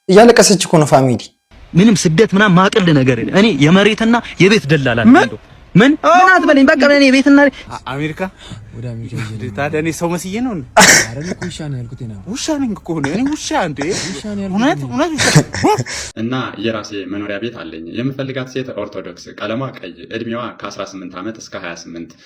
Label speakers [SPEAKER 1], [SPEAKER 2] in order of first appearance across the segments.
[SPEAKER 1] እያለቀሰች እኮ ነው ፋሚሊ።
[SPEAKER 2] ምንም ስደት ምናምን ማቅል ነገር እኔ የመሬትና የቤት ደላላ ነኝ። ምን አትበለኝ በቃ እኔ ቤትና
[SPEAKER 3] አሜሪካ ወደ አሜሪካ ይሄ ታዲያ እኔ ሰው መስዬ ነው። አረ እኮ ውሻ ነው ያልኩት ነው። ውሻ ነኝ እኮ ነው እኔ ውሻ እንዴ ውሻ ነው ያልኩት
[SPEAKER 4] እና የራሴ መኖሪያ ቤት አለኝ። የምፈልጋት ሴት ኦርቶዶክስ፣ ቀለሟ ቀይ፣ እድሜዋ ከ18 ዓመት እስከ 28።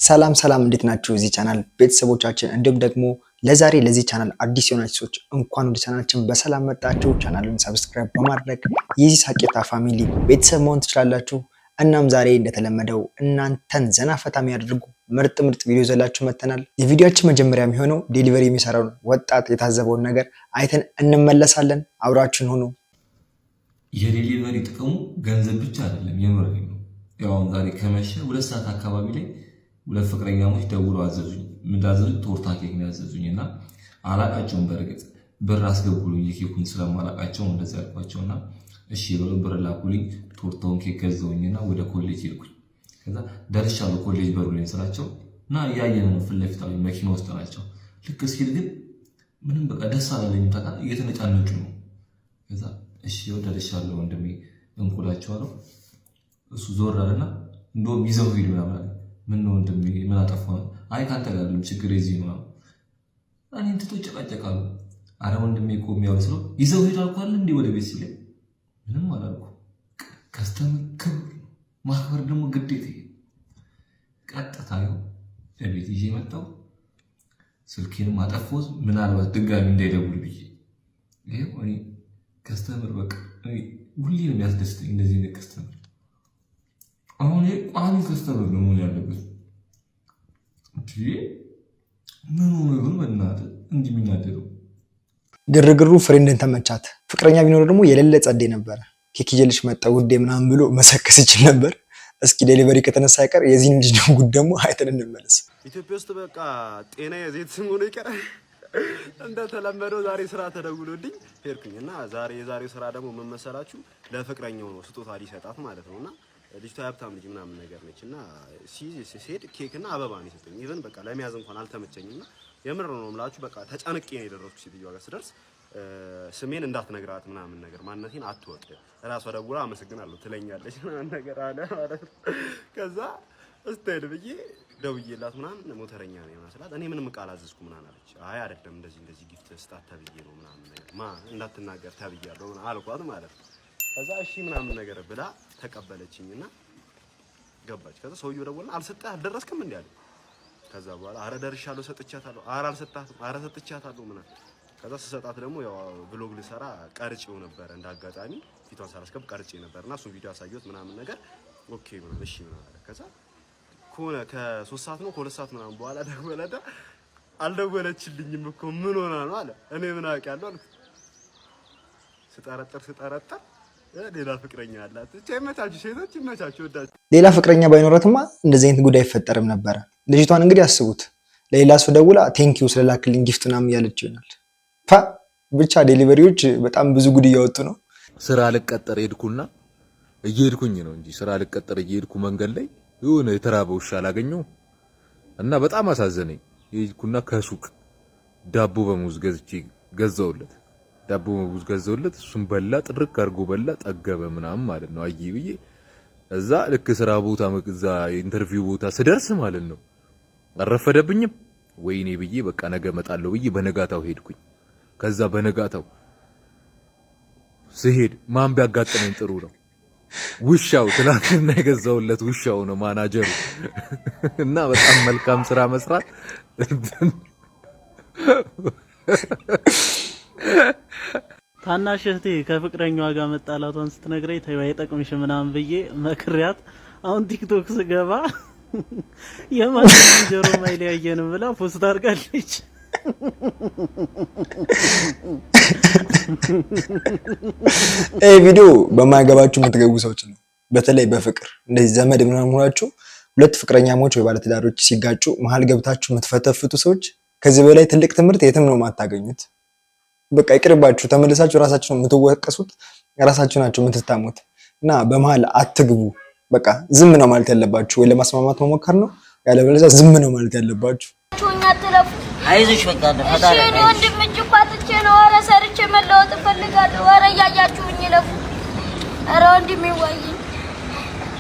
[SPEAKER 1] ሰላም እንዴት ናችሁ? እዚህ ቻናል ቤተሰቦቻችን እንዲሁም ደግሞ ለዛሬ ለዚህ ቻናል አዲስ የሆናችሁ ሰዎች እንኳን ወደ ቻናላችን በሰላም መጣችሁ። ቻናሉን ሰብስክራይብ በማድረግ የዚህ ሳቂታ ፋሚሊ ቤተሰብ መሆን ትችላላችሁ። እናም ዛሬ እንደተለመደው እናንተን ዘና ፈታ የሚያደርጉ ምርጥ ቪዲዮ ይዘላችሁ መጥተናል። የቪዲዮአችን መጀመሪያ የሚሆነው ዴሊቨሪ የሚሰራው ወጣት የታዘበውን ነገር አይተን እንመለሳለን። አብራችሁን ሁኑ።
[SPEAKER 5] የዴሊቨሪ ጥቅሙ ገንዘብ ብቻ አይደለም፣ የምር ነው። ያው ዛሬ ከመሸ 2 ሰዓት አካባቢ ላይ 2 ፍቅረኛሞች ደውለው አዘዙኝ። ምንዳዘዙኝ ቶርታ ኬክ ነው ያዘዙኝና አላቃቸውም። በርግጥ ብር አስገቡልኝ የኬኩን ስለማላቃቸው እንደዛ ያልኳቸውና እሺ ብለው ብር ላኩልኝ። ቶርታውን ኬክ ገዘውኝና ወደ ኮሌጅ ሄድኩኝ። ከዛ ደርሻለሁ ኮሌጅ በሩ ላይ ስራቸው እና ያየነው ነው ፊት ለፊት መኪና ውስጥ ናቸው። ልክ ሲል ግን ምንም በቃ ደስ አላለኝም። ታውቃ እየተነጫነጩ ነው። ከዛ እሺ ደርሻለሁ ወንድሜ እንቁላቸዋለሁ። እሱ ዞር አለና እንደውም ይዘው ሄዱ ምናምን አለ። ምን ነው ወንድሜ ምን አጠፋው? አይ ካንተ ጋር አይደለም ችግር እዚህ ነው። እኔን ትቶ ጨቃጨቃሉ። አረ ወንድሜ እኮ የሚያወስለው ይዘው ሄዳል እኮ አይደል እንዴ ወደ ቤት ሲለኝ ምንም አላልኩ። ከስተመር ክብር ማክበር ደግሞ ግዴታ። ቀጥታ ነው ቤት ይዤ መጣሁ። ስልኬንም አጠፋሁት ምናልባት ድጋሚ እንዳይደውል ብዬ። ይሄው እኔ ከስተመር በቃ ሁሌ ነው የሚያስደስተኝ እንደዚህ ነው ከስተመር። አሁን ቋሚ ከስተመር ነው መሆን ያለበት እንጂ ምን ሆነ ግን በእናትህ እንዲህ የሚናደደው።
[SPEAKER 1] ግርግሩ ፍሬንድን ተመቻት። ፍቅረኛ ቢኖር ደግሞ የሌለ ጸዴ ነበር። ኬክ ይዤልሽ መጣሁ ውዴ ምናምን ብሎ መሰከስ ይችል ነበር። እስኪ ዴሊቨሪ ከተነሳ አይቀር የዚህን ልጅ ነው ጉድ ደግሞ አይተን እንመለስ።
[SPEAKER 6] ኢትዮጵያ ውስጥ በቃ ጤና የዘይት ስም ሆኖ ይቀራል። እንደተለመደው ዛሬ ስራ ተደውሎልኝ ሄድኩኝና የዛሬው ስራ ደግሞ ምን መሰላችሁ? ለፍቅረኛው ነው ስጦታ ሊሰጣት ማለት ነውና ልጅቷ ሀብታም ልጅ ምናምን ነገር ነችና ሲሄድ ኬክና አበባ ነው የሰጠኝ። ኢቭን በቃ ለሚያዝ እንኳን አልተመቸኝና የምር ነው የምላችሁ በቃ ተጨንቄ ነው የደረስኩት። ሴትዮዋ ጋር ስደርስ ስሜን እንዳትነግራት ምናምን ነገር ማንነቴን አትወቅ እራሷ ደውላ አመሰግናለሁ ትለኛለች ምናምን ነገር አለ ማለት ነው። ከዛ እስታይል ብዬ ደውዬላት ምናምን ሞተረኛ ነው የማስላት እኔ ምንም ቃል አዘዝኩ ምናምን አለች። አይ አይደለም እንደዚህ ጊፍት ስጣት ተብዬ ነው ምናምን ነገር እንዳትናገር ተብያለሁ ምናምን አልኳት ማለት ነው። ከዛ እሺ ምናምን ነገር ብላ ተቀበለችኝና ገባች። ከዛ ሰውየው ደወልና አልደረስክም እንዴ አለ። ከዛ በኋላ አረ ደርሻለሁ ሰጥቻታለሁ፣ አረ አልሰጣትም፣ አረ ሰጥቻታለሁ ምናምን። ከዛ ስሰጣት ደግሞ ያው ብሎግ ልሰራ ቀርጬው ነበር እንዳጋጣሚ ፊቷን ሳላስገብ ቀርጬ ነበርና እሱ ቪዲዮ አሳየሁት ምናምን ነገር ኦኬ ምናምን እሺ ምናምን አለ። ከዛ ከ3 ሰዓት ነው ከ2 ሰዓት ምናምን በኋላ ደወለና አልደወለችልኝም እኮ ምን ሆና ነው አለ። እኔ ምን አውቃለሁ አልኩት። ስጠረጥር ሌላ ፍቅረኛ አላት። ይመቻችሁ ሴቶች ይመቻችሁ ወዳችሁ።
[SPEAKER 1] ሌላ ፍቅረኛ ባይኖራትማ እንደዚህ አይነት ጉዳይ አይፈጠርም ነበር። ልጅቷን እንግዲህ አስቡት ለሌላ ሰው ደውላ ቴንኪው ስለላክልኝ ጊፍት ምናምን እያለች ይሆናል። ብቻ ዴሊቨሪዎች በጣም ብዙ ጉድ እያወጡ ነው።
[SPEAKER 7] ስራ ልቀጠር ሄድኩና እየሄድኩኝ ነው እንጂ ስራ ልቀጠር እየሄድኩ መንገድ ላይ የሆነ የተራበ ውሻ አላገኘው እና በጣም አሳዘነኝ። ሄድኩና ከሱቅ ዳቦ በሙዝ ገዛውለት ዳቦ በሙዝ ገዛውለት። እሱም በላ ጥርቅ አድርጎ በላ ጠገበ ምናምን ማለት ነው። አይ ብዬ እዛ ልክ ስራ ቦታ እዛ ኢንተርቪው ቦታ ስደርስ ማለት ነው አረፈደብኝም። ወይኔ ብዬ በቃ ነገ እመጣለሁ ብዬ በነጋታው ሄድኩኝ። ከዛ በነጋታው ስሄድ ማን ቢያጋጥመኝ ጥሩ ነው? ውሻው ትናንትና የገዛውለት ውሻው ነው ማናጀሩ። እና በጣም መልካም ስራ መስራት
[SPEAKER 8] ታናሽ እህቴ ከፍቅረኛዋ ጋር መጣላቷን ስትነግረኝ ተይው አይጠቅምሽ ምናምን ብዬ መክሪያት አሁን ቲክቶክ ስገባ የማንም ጆሮ ማይለያየንም ብላ ፖስት አድርጋለች።
[SPEAKER 1] ቪዲዮ በማያገባችሁ የምትገቡ ሰዎች ነው። በተለይ በፍቅር እንደዚህ ዘመድ ምናምን ሆናችሁ 2 ፍቅረኛሞች ወይ ባለትዳሮች ሲጋጩ መሀል ገብታችሁ የምትፈተፍቱ ሰዎች ከዚህ በላይ ትልቅ ትምህርት የትም ነው የማታገኙት። በቃ ይቅርባችሁ። ተመልሳችሁ ራሳችሁ ነው የምትወቀሱት፣ ራሳችሁ ናችሁ የምትታሙት። እና በመሀል አትግቡ። በቃ ዝም ነው ማለት ያለባችሁ፣ ወይ ለማስማማት መሞከር ነው፣ ያለበለዚያ ዝም ነው ማለት ያለባችሁ።
[SPEAKER 9] አይዞሽ በቃ ፈጣሪ
[SPEAKER 10] እሺ ወንድም እጅ ቋጥቼ ነው። ኧረ ሰርቼ መለወጥ እፈልጋለሁ። ኧረ እያያችሁኝ ለፉ። ኧረ ወንድሜ ወይ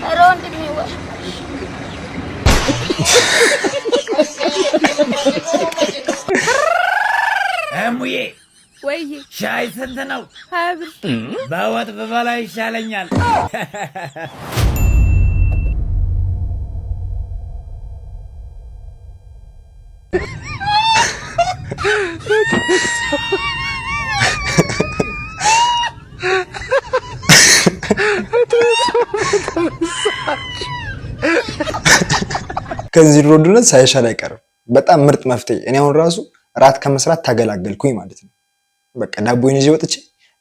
[SPEAKER 10] ኧረ ወንድሜ ወይ
[SPEAKER 11] እሙዬ
[SPEAKER 10] ወይ
[SPEAKER 11] ሻይ ስንት ነው?
[SPEAKER 10] 20 ብር
[SPEAKER 11] በወጥ በበላ ይሻለኛል።
[SPEAKER 1] ከዚህ ሮድነት ሳይሻል አይቀርም። በጣም ምርጥ መፍትሄ። እኔ አሁን ራሱ ራት ከመስራት ታገላገልኩኝ ማለት ነው። በቃ ዳቦዬን ይዤ ወጥቼ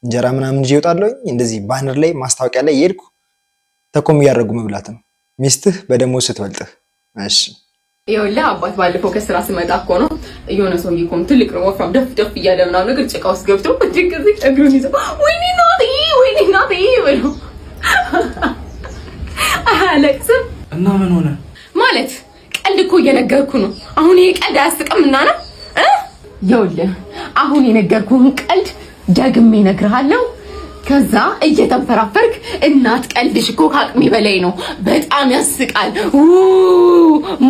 [SPEAKER 1] እንጀራ ምናምን ይዤ እወጣለሁ። እንደዚህ ባነር ላይ ማስታወቂያ ላይ የሄድኩ ተኮም እያደረጉ መብላት ነው። ሚስትህ በደሞዝ ስትበልጥህ። እሺ
[SPEAKER 12] ይኸውልህ አባት ባለፈው ከስራ ስመጣ እኮ ነው የሆነ ሰውዬ እኮ ትልቅ ነው ወፍራም ደፍ እያለ ምናምን ነገር ጭቃ ውስጥ ገብቶ እጅግ እዚህ እግሩን ይዘው ወይኔ እናቴ ብሎ አለቅስም።
[SPEAKER 3] እና ምን ሆነ
[SPEAKER 12] ማለት ቀልድ እኮ እየነገርኩ ነው። አሁን ይሄ ቀልድ አያስቅምና ነው። ይኸውልህ አሁን የነገርኩህን ቀልድ ደግሜ እነግርሃለሁ። ከዛ እየተንፈራፈርክ እናት ቀልድሽ እኮ ከአቅሜ በላይ ነው፣ በጣም ያስቃል፣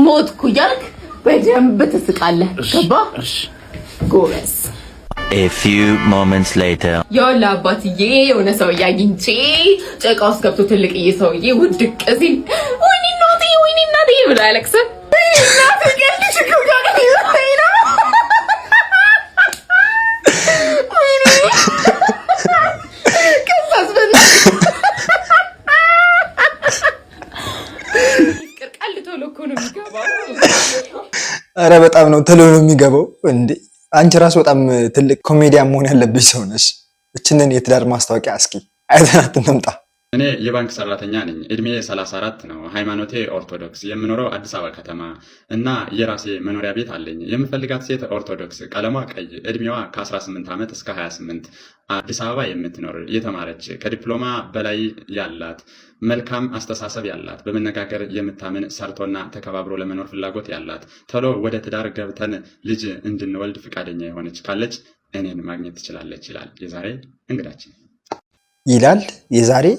[SPEAKER 12] ሞትኩ እያልክ በደንብ ትስቃለህ። ገባ? ጎበዝ።
[SPEAKER 13] A few moments later
[SPEAKER 12] ይኸውልህ አባትዬ የሆነ ሰውዬ አግኝቼ ጭቃ ውስጥ ገብቶ ትልቅዬ ሰውዬ ውድቅ ሲል ወይኔ እናቴ ብሎ አያለቅስም? እናት ቀልድሽ እኮ ከአቅሜ በላይ ነው።
[SPEAKER 1] አረ በጣም ነው ቶሎ ነው የሚገባው እንዴ! አንቺ ራስ በጣም ትልቅ ኮሜዲያን መሆን ያለብሽ ሰው ነሽ። እችንን የትዳር ማስታወቂያ እስኪ አይተናት እንምጣ።
[SPEAKER 4] እኔ የባንክ ሰራተኛ ነኝ። እድሜ 34 ነው። ሃይማኖቴ ኦርቶዶክስ። የምኖረው አዲስ አበባ ከተማ እና የራሴ መኖሪያ ቤት አለኝ። የምፈልጋት ሴት ኦርቶዶክስ፣ ቀለሟ ቀይ፣ እድሜዋ ከ18 ዓመት እስከ 28፣ አዲስ አበባ የምትኖር የተማረች፣ ከዲፕሎማ በላይ ያላት፣ መልካም አስተሳሰብ ያላት፣ በመነጋገር የምታምን፣ ሰርቶና ተከባብሮ ለመኖር ፍላጎት ያላት፣ ቶሎ ወደ ትዳር ገብተን ልጅ እንድንወልድ ፍቃደኛ የሆነች ካለች እኔን ማግኘት ትችላለች ይላል የዛሬ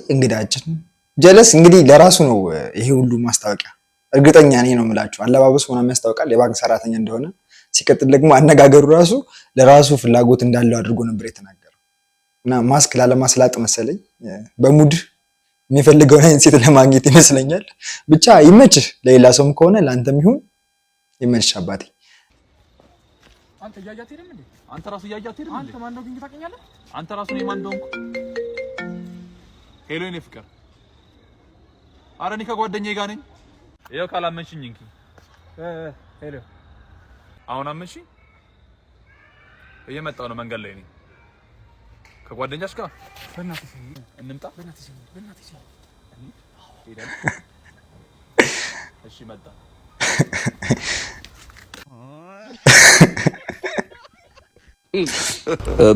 [SPEAKER 4] እንግዳችን።
[SPEAKER 1] ጀለስ እንግዲህ ለራሱ ነው ይሄ ሁሉ ማስታወቂያ። እርግጠኛ ነኝ ነው የምላችሁ። አለባበሱ ምናምን ያስታውቃል የባንክ ሰራተኛ እንደሆነ። ሲቀጥል ደግሞ አነጋገሩ ራሱ ለራሱ ፍላጎት እንዳለው አድርጎ ነበር የተናገረው እና ማስክ ላለማስላጥ መሰለኝ በሙድ የሚፈልገውን አይነት ሴት ለማግኘት ይመስለኛል። ብቻ ይመችህ። ለሌላ ሰውም ከሆነ ለአንተም ይሁን ይመችህ አባቴ።
[SPEAKER 3] አንተ ያያት አይደል እንዴ? አንተ ራሱ ያያት አይደል? አንተ ማን ነው ግን ታውቀኛለህ? አንተ ራሱ ነው ማን እንደሆንኩ። ሄሎ የኔ ፍቅር፣ ኧረ እኔ ከጓደኛዬ ጋር ነኝ። ይኸው ካላመንሽኝ እንኪ። ሄሎ አሁን አመንሽኝ? እየመጣሁ ነው፣ መንገድ ላይ ነኝ ከጓደኛሽ ጋር። በእናትህ እንምጣ። በእናትህ ሄደን እሺ መጣ።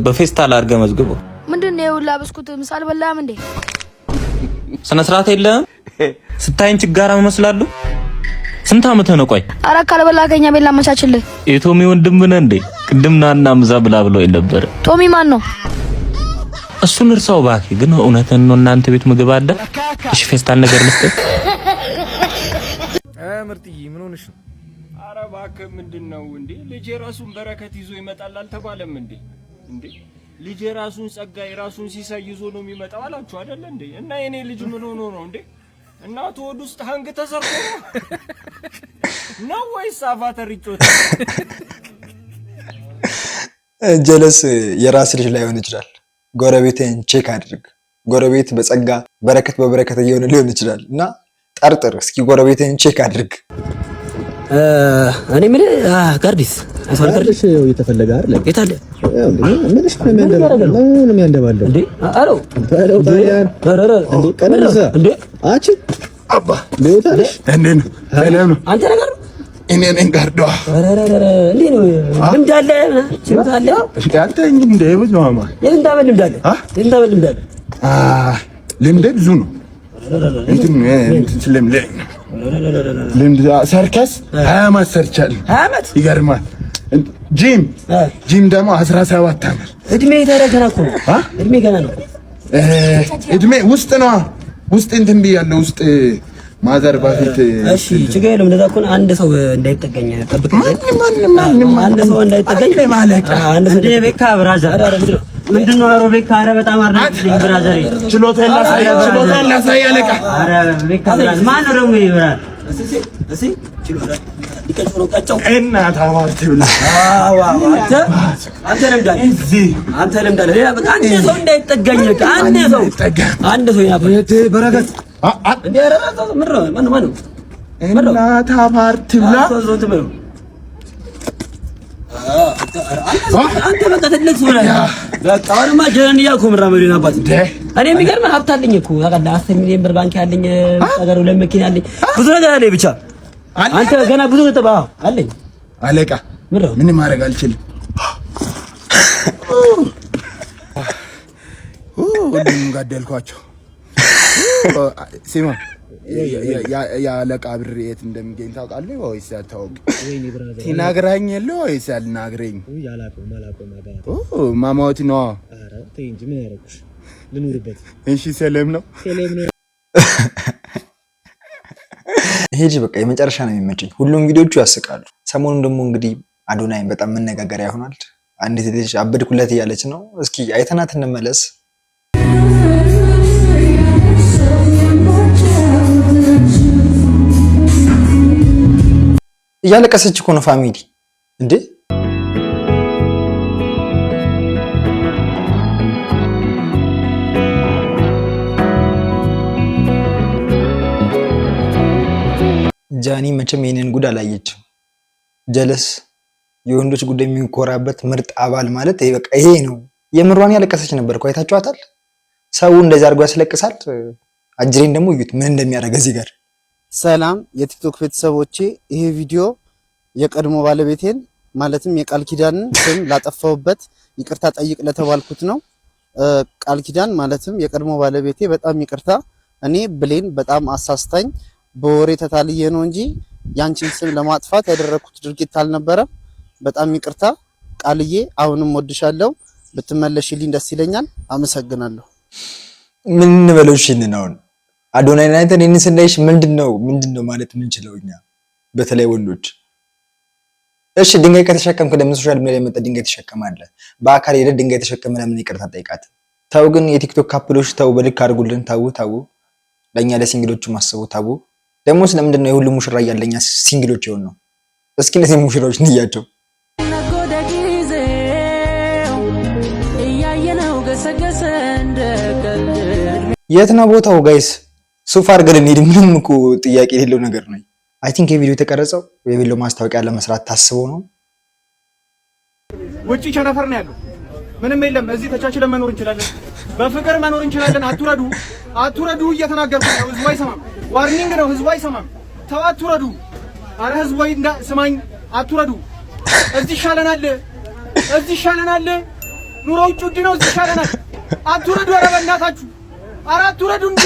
[SPEAKER 2] በፌስታል አድርገህ መዝግበው።
[SPEAKER 10] ምንድነው የውላ ብስኩት ምሳ አልበላህም እንዴ?
[SPEAKER 2] ስነ ስርዓት የለህም። ስታይን ችጋራ እመስላለሁ። ስንት ዓመትህ ነው? ቆይ
[SPEAKER 10] ኧረ ካልበላህ ከኛ ቤት ላመቻችልህ።
[SPEAKER 2] የቶሚ ወንድም ነህ እንዴ? ቅድም ናና ምዛ ብላ ብለው ነበር።
[SPEAKER 10] ቶሚ ማን ነው?
[SPEAKER 2] እሱን እርሳው እባክህ። ግን እውነትን ነው እናንተ ቤት ምግብ አለ? እሺ ፌስታል ነገር ልስጥህ።
[SPEAKER 3] ምርጥዬ ምን ሆነሽ ነው? ኧረ እባክህ ምንድነው እንዴ? ልጅ የራሱን በረከት ይዞ ይመጣል አልተባለም እንዴ? ልጅ የራሱን ጸጋ የራሱን ሲሳይ ይዞ ነው የሚመጣው አላችሁ አይደል እንዴ? እና የኔ ልጅ ምን ሆኖ ነው እንዴ? እናቱ ወድ ውስጥ ሀንግ ተሰርቶ ነው ወይስ አቫተር ይጮት?
[SPEAKER 1] ጀለስ የራስ ልጅ ላይሆን ይችላል። ጎረቤትን ቼክ አድርግ። ጎረቤት በጸጋ በረከት በበረከት እየሆነ ሊሆን ይችላል እና ጠርጥር እስኪ፣ ጎረቤትን ቼክ አድርግ።
[SPEAKER 9] እኔ ምን ጋርዲስ
[SPEAKER 3] አሳልፈሽ እየተፈለገ አይደል?
[SPEAKER 9] የት አለ?
[SPEAKER 3] ምንሽ ነው የሚያንደባለው? ምን የሚያንደባለው እንዴ? አሮ ታዲያን ተረረ እንዴ? ቀነሰ እንዴ? አቺ አባ ለውታለሽ እንዴ ነው? ሰላም ነው። አንተ ነገር እኔ ነኝ ጋርዶ። ተረረ እንዴ ነው? ልምድ አለ ችሎታ አለ። እሺ አንተ እንዴ ብዙ ማማ የልምድ አበል ልምድ አለ። የልምድ አበል ልምድ አለ። ልምድ ብዙ ነው። እንትን ስለምለኝ ልምድ ሰርከስ 20 ዓመት ሰርቻለሁ። 20 ዓመት ይገርማል። ጂም ደግሞ 17 ዓመት
[SPEAKER 9] እድሜ ገና እኮ እድሜ ገና ነው።
[SPEAKER 3] እድሜ ውስጥ ነው ውስጥ እንትን ብያለሁ ውስጥ ማዘር በፊት
[SPEAKER 9] እሺ ችግር የለም። እንደዛ እኮ አንድ ሰው እንዳይጠጋኝ ጠብቅ።
[SPEAKER 3] ማንም
[SPEAKER 9] አንድ ሰው እንዳይጠጋኝ
[SPEAKER 3] ማለት
[SPEAKER 9] እንደ ቤካ ብራዘር ምንድነው? አሮ ቤካ ኧረ በጣም አርነኝ ብራዘር
[SPEAKER 3] ችሎታን ላሳይ አለቃ።
[SPEAKER 9] ኧረ ቤካ ብራዘር ማን ነው ደግሞ ይብራል? እሺ ችሎታ ይቀጭሮ ቀጨው
[SPEAKER 3] እናት አማርት ብላ
[SPEAKER 9] አንተ ለምዳል አንተ ለምዳል ሌላ በቃ አንድ ሰው እንዳይጠጋኝ አንድ ሰው ያፈት በረከት እንዴ አረጋጋ ማን
[SPEAKER 3] እናት አማርት ብላ
[SPEAKER 9] አንተ በቃ ትልቅ ሰው ነህ። በቃ አሁንማ ጀነን እያልኩ ምራመዴን አባት እኔ የሚገርምህ ሀብት አለኝ እኮ ታውቃለህ። 10 ሚሊዮን ብር ባንክ ያለኝ ነገር ለመኪና አለኝ ብዙ ነገር አለኝ። ብቻ አንተ ገና ብዙ ተባ አለኝ
[SPEAKER 3] አለቃ። ምንም ማድረግ አልችልም። ሁሉም ገደልኳቸው። ሲማ የአለቃ ብር የት እንደሚገኝ ታውቃለህ ወይስ አታውቅም? ትነግረኝ የለ ወይስ አልነግረኝ? ማማዎት ነው። እሺ ሰላም ነው።
[SPEAKER 1] ይሄ ልጅ በቃ የመጨረሻ ነው የሚመቸኝ። ሁሉም ቪዲዮቹ ያስቃሉ። ሰሞኑን ደግሞ እንግዲህ አዶናይን በጣም መነጋገሪያ ይሆናል። አንዲት ልጅ አበድኩለት እያለች ነው። እስኪ አይተናት እንመለስ። እያለቀሰች እኮ ነው ፋሚሊ እንዴ! ጃኒ መቼም ይሄንን ጉድ አላየችም። ጀለስ የወንዶች ጉዳይ የሚኮራበት ምርጥ አባል ማለት ይሄ በቃ ይሄ ነው። የምሯን ያለቀሰች ነበር እኮ አይታችኋታል። ሰው እንደዚህ አድርጎ ያስለቅሳል። አጅሬን ደግሞ እዩት ምን እንደሚያደርግ እዚህ ጋር።
[SPEAKER 6] ሰላም የቲክቶክ ቤተሰቦቼ፣ ይሄ ቪዲዮ የቀድሞ ባለቤቴን ማለትም የቃል ኪዳንን ስም ላጠፋውበት ይቅርታ ጠይቅ ለተባልኩት ነው። ቃል ኪዳን ማለትም የቀድሞ ባለቤቴ በጣም ይቅርታ። እኔ ብሌን በጣም አሳስታኝ በወሬ ተታልዬ ነው እንጂ ያንቺን ስም ለማጥፋት ያደረኩት ድርጊት አልነበረም። በጣም ይቅርታ ቃልዬ፣ አሁንም ወድሻለሁ። ብትመለሽልኝ ደስ ይለኛል። አመሰግናለሁ።
[SPEAKER 1] ምን እንበለው? እሺ ነው አዶናይ ናይተን እኔን ስናይሽ ምንድነው ማለት የምንችለው እኛ በተለይ ወንዶች? እሺ ድንጋይ ከተሸከምክ ለምን ሶሻል ሚዲያ የመጣ ድንጋይ ተሸከማለህ? በአካል ሄደህ ድንጋይ ተሸከመ ለምን ይቅርታ ጠይቃት? ተው ግን የቲክቶክ ካፕሎች ተው፣ በልክ አድርጉልን። ተው ለኛ ለሲንግሎቹ ማሰቡ ተው። ደግሞ ስለምንድን ነው የሁሉ ሙሽራ እያለኛ ሲንግሎች የሆን ነው? እስኪ እነዚህ ሙሽራዎች እንያቸው። የት ነው ቦታው ጋይስ? ሱፍ አድርገን እንሂድ። ምንም እኮ ጥያቄ የሌለው ነገር ነው። አይ ቲንክ የቪዲዮ የተቀረጸው የቬሎ ማስታወቂያ ለመስራት ታስቦ ነው።
[SPEAKER 14] ውጪ ቸነፈር ነው ያለው፣ ምንም የለም። እዚህ ተቻችለን መኖር እንችላለን፣ በፍቅር መኖር እንችላለን። አትውረዱ እየተናገርኩ ነው። ህዝቡ አይሰማም። ዋርኒንግ ነው፣ ህዝቡ አይሰማም። ተው አትውረዱ። አረ ህዝቡ ስማኝ፣ አትውረዱ። እዚህ ይሻለናል። ኑሮ ውጭ ውድ ነው፣ እዚህ ይሻለናል። አትውረዱ። አረ በእናታችሁ አረ አትውረዱ እንጂ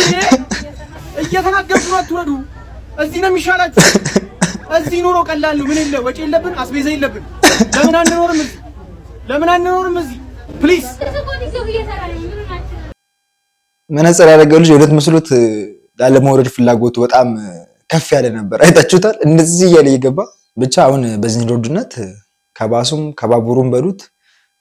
[SPEAKER 14] እየተናገርኩ ነው። አትውረዱ። እዚህ ነው የሚሻላችሁ። እዚህ ኑሮ ቀላል ነው። ምን የለ ወጪ የለብን፣ አስቤዛ የለብን። ለምን አንኖርም እዚህ ፕሊዝ።
[SPEAKER 1] መነጽር ያደረገው ልጅ የሁለት መስሎት ላለመውረድ ፍላጎቱ በጣም ከፍ ያለ ነበር። አይታችሁታል? እንደዚህ እያለ እየገባ ብቻ አሁን በዚህ ውድነት ከባሱም ከባቡሩም በሉት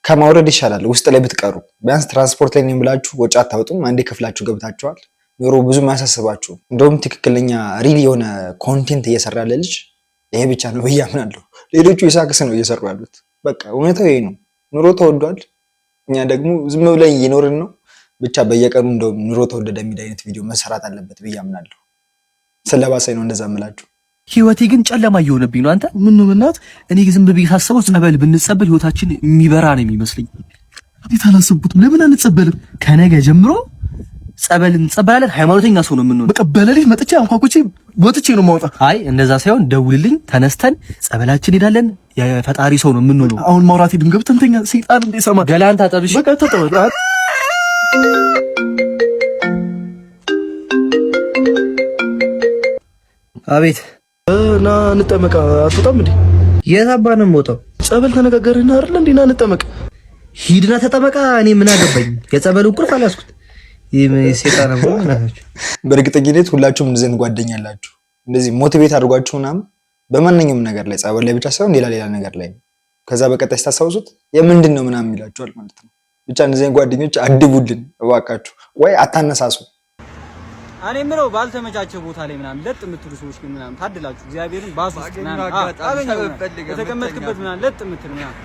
[SPEAKER 1] ከማውረድ ይሻላል ውስጥ ላይ ብትቀሩ። ቢያንስ ትራንስፖርት ላይ ነው ብላችሁ ወጪ አታውጡም። አንዴ ከፍላችሁ ገብታችኋል። ኑሮ ብዙም አያሳስባችሁ። እንደውም ትክክለኛ ሪል የሆነ ኮንቴንት እየሰራ ያለ ልጅ ይሄ ብቻ ነው ብዬ አምናለሁ። ሌሎቹ የሳክስ ነው እየሰሩ ያሉት። በቃ እውነታው ይሄ ነው። ኑሮ ተወዷል። እኛ ደግሞ ዝም ብለን እየኖርን ነው። ብቻ በየቀኑ እንደውም ኑሮ ተወደደ የሚል አይነት ቪዲዮ መሰራት አለበት ብዬ አምናለሁ። ስለባሳይ ነው እንደዛ እምላችሁ።
[SPEAKER 2] ህይወቴ ግን ጨለማ እየሆነብኝ ነው። አንተ ምን ነው እናት? እኔ ዝም ብዬ ሳስበው ጸበል ብንጸበል ህይወታችን የሚበራ ነው የሚመስለኝ። እንዴት አላሰብኩትም? ለምን አንጸበልም? ከነገ ጀምሮ ጸበል እንጸበላለን። ሃይማኖተኛ ሰው ነው የምንሆነው። በቃ በሌሊት መጥቼ አንኳኩቼ ወጥቼ ነው የማወጣ። አይ እንደዛ ሳይሆን ደውልልኝ፣ ተነስተን ጸበላችን ሄዳለን። የፈጣሪ ሰው ነው የምንሆነው። አሁን ማውራት ሄድን ገብተንተኛ ሰይጣን እንደሰማ ገላን ታጠብሽ። በቃ ተጠበል። አቤት እና እንጠመቃ። አትወጣም እንዴ? የት አባ ነው የምወጣው? ጸበል ተነጋገርና አይደል እንዴ? ና እንጠመቅ። ሂድና ተጠመቃ። እኔ ምን አገባኝ? የጸበሉ ቁልፍ አልያዝኩት። ይሄ ሰይጣን ነው ማለት።
[SPEAKER 1] በእርግጠኝነት ሁላችሁም እንደዚህ ጓደኛ አላችሁ። እንደዚህ ሞቲቬት አድርጓችሁ ምናምን በማንኛውም ነገር ላይ ጸበል ላይ ብቻ ሳይሆን ሌላ ነገር ላይ ከዛ በቀጣይ ስታስታውሱት የምንድን ነው ምናምን ይላችኋል ማለት ነው። ብቻ እንደዚህ ጓደኞች አድቡልን እባካችሁ፣ ወይ አታነሳሱ።
[SPEAKER 14] እኔ ምለው ባልተመቻቸ ቦታ ላይ ምናምን ለጥ የምትሉ ሰዎች ግን ምናምን ታድላችሁ። እግዚአብሔርን ባስ ውስጥ የተቀመጥክበት ምናምን ለጥ የምትል ምናምን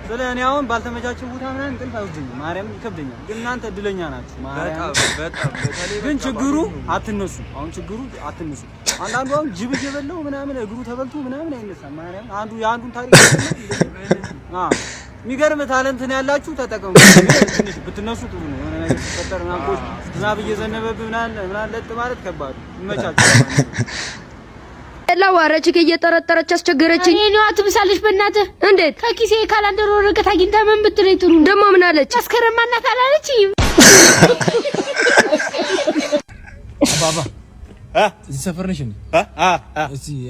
[SPEAKER 14] ስለ እኔ አሁን ባልተመቻቸ ቦታ ምናምን እንቅልፍ አይወስደኝም። ማርያም ይከብደኛል። ግን እናንተ እድለኛ ናችሁ። ማርያም ግን ችግሩ አትነሱ። አሁን ችግሩ አትነሱ። አንዳንዱ አሁን ጅብ እየበላው ምናምን እግሩ ተበልቶ ምናምን አይነሳም። ማርያም አንዱ የአንዱን ታሪክ የሚገርም ታለንት ነው ያላችሁ፣ ተጠቀሙ። ትንሽ ብትነሱ ጥሩ ነው። የሆነ ነገር ሲፈጠር ናቆሽ ዝናብ እየዘነበብህ ምናምን ለጥ ማለት ከባድ ይመቻችሁ።
[SPEAKER 10] ለዋረች እየጠረጠረች አስቸገረችኝ። እኔ ነው አትብሳለሽ። በእናትህ እንዴት ከኪሴ ካላንደር ወረቀት አግኝታ ምን ብትለኝ ጥሩ ደግሞ ምን አለች? አስከረማ እናት አላለች?
[SPEAKER 3] ባባ እዚህ ሰፈር ነሽ እንዴ?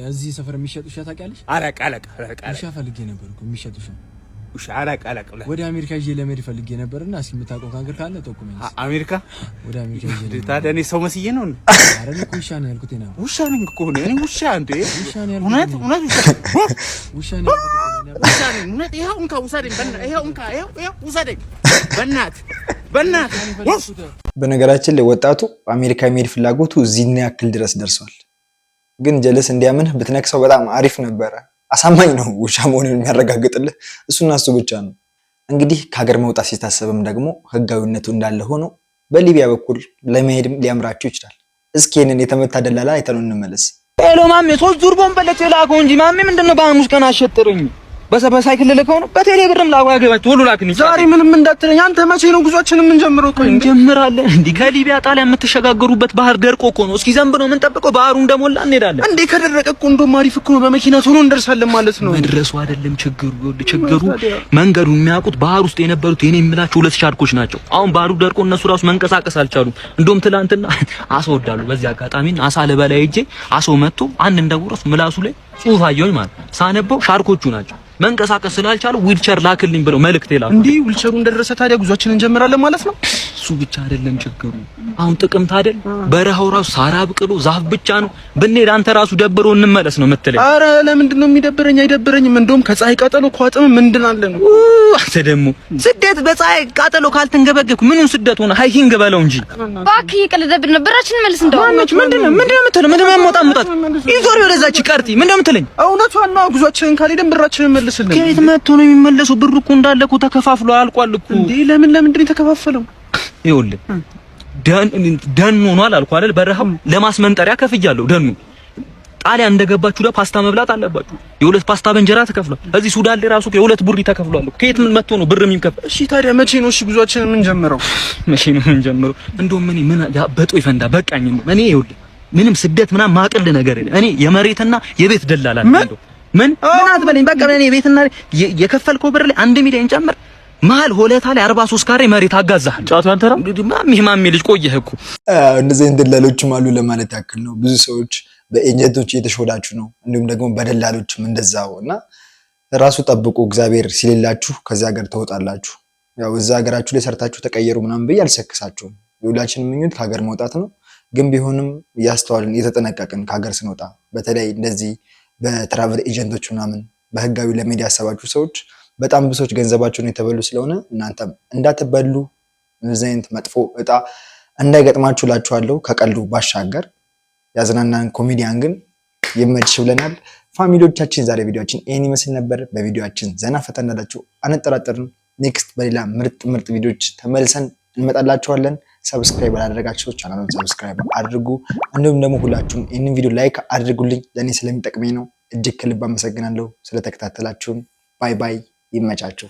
[SPEAKER 3] እዚህ ሰፈር የሚሸጥ ውሻ ታውቂያለሽ? አለቃ ውሻ ፈልጌ ነበር እኮ የሚሸጥ ውሻ አለቃ ወደ አሜሪካ ይዤ ለመሄድ ፈልጌ ነበርና እስኪ የምታውቀው ካንገር ካለ ጠቁመኝ። አሜሪካ? ወደ አሜሪካ ይዤ ታዲያ እኔ ሰው መስዬ ነው እንዴ? ኧረ እኔ እኮ ውሻ ነው ያልኩት። ና ውሻ ነኝ እኮ ነው እኔ ውሻ እንዴ? ውሻ ነው ያልኩት። እውነት ውሻ ነው ያልኩት። ውሻ ነኝ እውነት። ይኸው እንካ ውሰደኝ፣ ይኸው እንካ፣ ይኸው ውሰደኝ በእናትህ።
[SPEAKER 1] በነገራችን ላይ ወጣቱ አሜሪካ የሚሄድ ፍላጎቱ እዚህ ያክል ድረስ ደርሷል። ግን ጀለስ እንዲያምንህ ብትነክሰው በጣም አሪፍ ነበረ። አሳማኝ ነው ውሻ መሆኑን የሚያረጋግጥልህ እሱና እሱ ብቻ ነው። እንግዲህ ከሀገር መውጣት ሲታሰብም ደግሞ ህጋዊነቱ እንዳለ ሆኖ በሊቢያ በኩል ለመሄድም ሊያምራችሁ ይችላል። እስኪ ይህንን የተመታ ደላላ አይተነው እንመለስ።
[SPEAKER 9] ሄሎ ማሜ፣ 3 ዙር ቦምበለት የላከው እንጂ ማሜ ምንድነው በሐሙስ ቀን አሸጥሩኝ? በሳይክል ልከው ነው በቴሌ ብርም ላው ያገባች ሁሉ ላክኝ።
[SPEAKER 14] ዛሬ ምንም እንዳትለኝ አንተ። መቼ ነው ጉዟችን የምንጀምረው? ቆይ
[SPEAKER 9] እንጀምራለን እንዴ? ከሊቢያ ጣሊያን የምትሸጋገሩበት ባህር ደርቆ እኮ ነው። እስኪ ዘንብ ነው የምንጠብቀው? ባህሩ እንደሞላ እንሄዳለን
[SPEAKER 14] እንዴ? ከደረቀ እኮ እንደውም አሪፍ እኮ ነው። በመኪና ቶሎ እንደርሳለን ማለት ነው።
[SPEAKER 9] መድረሱ አይደለም ችግሩ መንገዱን የሚያውቁት ባህር ውስጥ የነበሩት የኔ የምላቸው 2 ሻርኮች ናቸው። አሁን ባህሩ ደርቆ እነሱ ራሱ መንቀሳቀስ አልቻሉም። እንደውም ትላንትና አስወዳሉ። በዚህ አጋጣሚ አሳ ለበላይ እጄ አሳው መጥቶ አንድ እንደወረሱ ምላሱ ላይ ጽሁፍ አየሁኝ ማለት ሳነበው ሻርኮቹ ናቸው። መንቀሳቀስ ስላልቻሉ ዊልቸር ላክልኝ ብለው መልእክት ይላሉ።
[SPEAKER 14] እንዴ ዊልቸሩ እንደደረሰ ታዲያ ጉዟችንን እንጀምራለን ማለት ነው።
[SPEAKER 9] እሱ ብቻ አይደለም ችግሩ። አሁን ጥቅምት አይደል? በረሃው ራሱ ሳር አብቅሎ ዛፍ ብቻ ነው። ብንሄድ አንተ ራሱ ደብሮ እንመለስ ነው የምትለኝ?
[SPEAKER 14] አረ ለምንድን ነው የሚደብረኝ? አይደብረኝም። እንደውም ከፀሐይ ቃጠሎ ኳጥም ምንድን አለ ነው።
[SPEAKER 9] አንተ ደግሞ ስደት በፀሐይ ቃጠሎ ካልተንገበገብኩ ምኑን ስደት ሆነ? ሃይኪንግ በለው እንጂ
[SPEAKER 10] እባክህ እየቀለደብን ነው። ብራችን መልስ እንደው
[SPEAKER 9] ምንድነው የምትለው? ምንድነው የምወጣሙጣት ይዞር ወደዛች ቀርቲ ምንድነው የምትለኝ?
[SPEAKER 14] እውነቷን ነው። ጉዟችንን ካልሄድን ብራችንን መልስልን።
[SPEAKER 9] ከየት መጥቶ ነው የሚመለሰው? ብሩ እኮ እንዳለ እኮ ተከፋፍሎ አልቋል እኮ።
[SPEAKER 14] እንዴ ለምንድን ነው የተከፋፈለው?
[SPEAKER 9] ይኸውልህ ደን ሆኗል አልኩ አይደል? በረሃው ለማስመንጠሪያ ከፍያለሁ። ደኑ ጣሊያን እንደገባችሁ ደ ፓስታ መብላት አለባችሁ። የ2 ፓስታ በእንጀራ ተከፍሏል። እዚህ ሱዳን ላይ ራሱ የ2 ቡሪ ተከፍሏል። ከየት ምን መጥቶ ነው ብር የሚከፍል?
[SPEAKER 14] እሺ ታዲያ መቼ ነው ጉዟችንን የምንጀምረው?
[SPEAKER 9] መቼ ነው የምንጀምረው? እንደውም ምን በጦ ይፈንዳ በቃኝ። እኔ ይኸውልህ ምንም ስደት ምናምን ማቅል ነገር የለም። እኔ የመሬትና የቤት ደላላ ነኝ። ምን አትበለኝ። በቃ እኔ ቤትና የከፈልከው ብር ላይ 1 ሚሊዮን ጨምር መሀል ሆለታ ላይ 43 ካሬ መሬት አጋዛህ። ጫቱ አንተ ነው ማሚ ልጅ ቆየህ እኮ።
[SPEAKER 1] እነዚህ ደላሎችም አሉ ለማለት ያክል ነው። ብዙ ሰዎች በኤጀንቶች እየተሾዳችሁ ነው፣ እንዲሁም ደግሞ በደላሎችም እንደዛው እና ራሱ ጠብቁ። እግዚአብሔር ሲልላችሁ ከዛ ሀገር ተወጣላችሁ። ያው እዛ ሀገራችሁ ላይ ሰርታችሁ ተቀየሩ ምናምን ብዬ አልሰክሳችሁም። የሁላችንም ምኞት ከሀገር መውጣት ነው። ግን ቢሆንም እያስተዋልን እየተጠነቀቅን ከሀገር ስንወጣ በተለይ እንደዚህ በትራቨል ኤጀንቶች ምናምን በህጋዊ ለመሄድ ያሰባችሁ ሰዎች በጣም ብዙ ሰዎች ገንዘባቸውን የተበሉ ስለሆነ እናንተም እንዳትበሉ እንደዚህ አይነት መጥፎ እጣ እንዳይገጥማችሁ እላችኋለሁ። ከቀልዱ ባሻገር ያዝናናን ኮሜዲያን ግን ይመችሽ ብለናል። ፋሚሊዎቻችን ዛሬ ቪዲዮአችን ይሄን ይመስል ነበር። በቪዲዮአችን ዘና ፈታ እንዳላችሁ አንጠራጠርም። ኔክስት በሌላ ምርጥ ቪዲዮዎች ተመልሰን እንመጣላችኋለን። ሰብስክራይብ አላደረጋችሁ ቻናሉን ሰብስክራይብ አድርጉ። እንዲሁም ደግሞ ሁላችሁም ይህንን ቪዲዮ ላይክ አድርጉልኝ፣ ለእኔ ስለሚጠቅመኝ ነው። እጅግ ከልብ አመሰግናለሁ ስለተከታተላችሁን። ባይ ባይ። ይመቻችሁ።